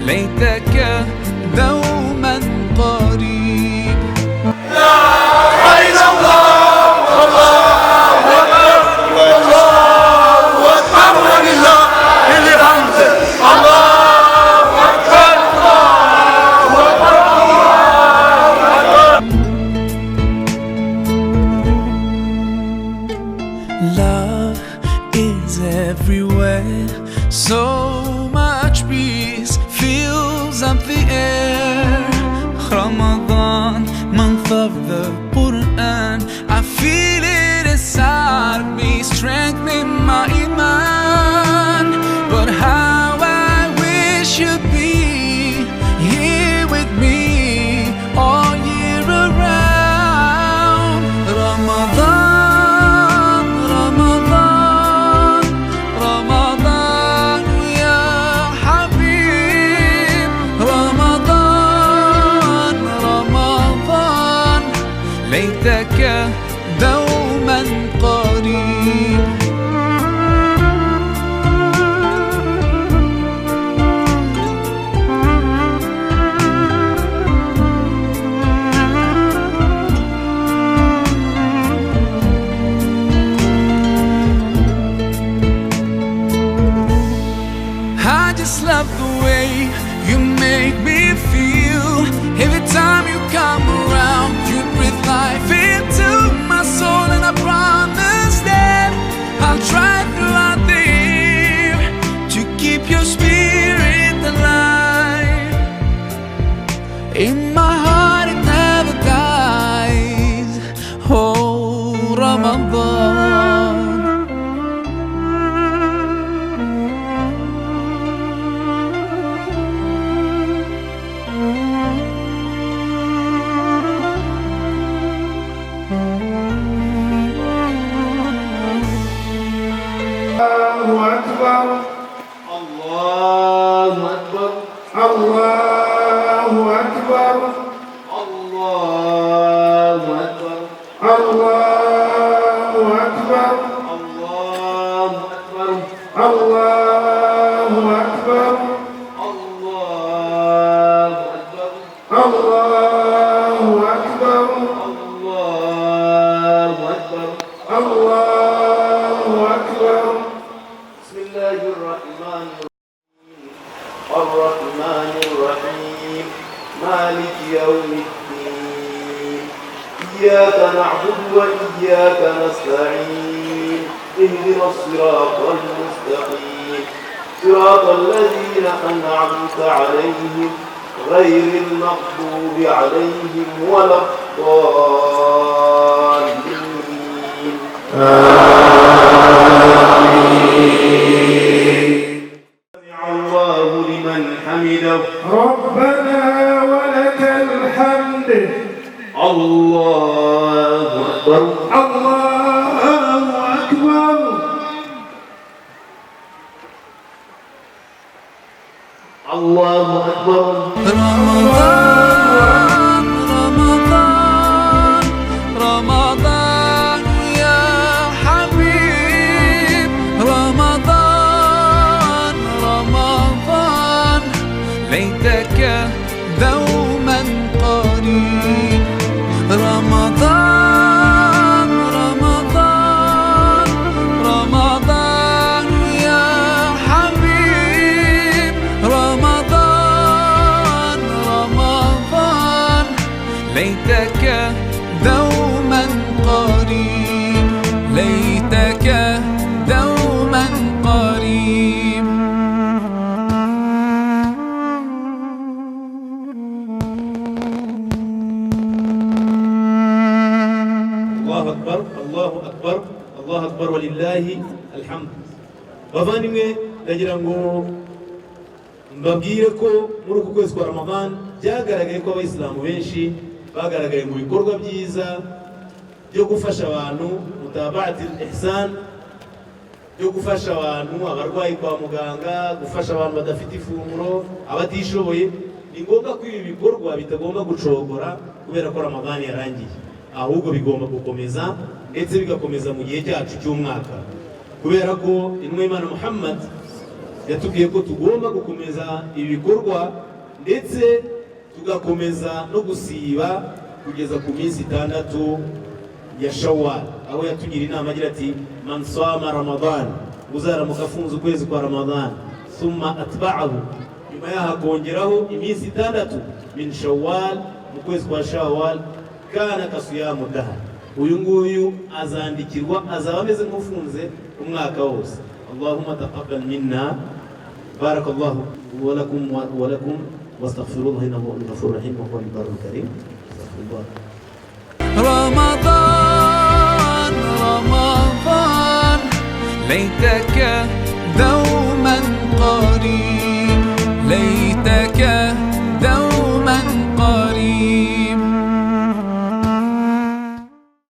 ليتك دوما قريب. لا إله إلا الله والله أكبر الله أكبر ولله الحمد. الله أكبر الله أكبر. Love is everywhere, so much peace fills up the air. Ramadan, month of the Quran, I feel it inside me, strengthening my iman. But how I wish you'd be here with me all year around. Ramadan, Ramadan, Ramadan, ya Habib. Ramadan, Ramadan, ليتك دوما قريب. I just love the way you make me feel. Every time you come around, you breathe life into my soul, and I promise that I'll try throughout the year to keep your spirit alive. In my heart it never dies. Oh, Ramadan. الله أكبر الله أكبر الله أكبر الله أكبر الله أكبر الله أكبر الله أكبر الله أكبر الله أكبر الله أكبر الله أكبر. بسم الله الرحمن الرحمن الرحيم مالك يوم الدين إياك نعبد وإياك نستعين اهدنا الصراط المستقيم صراط الذين أنعمت عليهم غير المغضوب عليهم ولا الضالين. سمع الله لمن حمده ربنا ولك الحمد. الله أكبر الله أكبر. الله أكبر. رمضان رمضان رمضان يا حبيب. رمضان رمضان ليتك دوما قريب. رمضان رمضان رمضان يا حبيب. رمضان رمضان ليتك دوما قريب. ليتك دوما قريب. الله أكبر الله أكبر الله أكبر ولله الحمد. bavandimwe ndagira ngo mbabwire ko muri uku kwezi kwa Ramadan byagaragaye ko abayisilamu benshi bagaragaye mu bikorwa byiza byo gufasha abantu mutaba'at al-ihsan, byo gufasha abantu abarwayi kwa muganga, gufasha abantu badafite ifunguro, abatishoboye. Ni ngombwa ko ibi bikorwa bitagomba gucogora kubera ko Ramadhan yarangiye, ahubwo bigomba gukomeza ndetse bigakomeza mu gihe cyacu cy'umwaka, kubera ko intumwa y'Imana Muhammad yatubwiye ko tugomba gukomeza ibi bikorwa ndetse tugakomeza no gusiba kugeza ku minsi 6 ya Shawwal, aho yatugira inama agira ati man sama Ramadan, uzaramuka afunze ukwezi kwa Ramadan, thumma atba'ahu, nyuma yahakongeraho iminsi 6 min Shawwal, mu kwezi kwa Shawwal, kana kasiyamu dahar, uyu nguyu azandikirwa azaba ameze nk'ufunze umwaka wose. Allahumma taqabbal minna, barakallahu wa lakum wastaghfiruhu innahu huwal ghafurur rahim wa huwal barrul karim. رمضان رمضان ليتك دوما قريب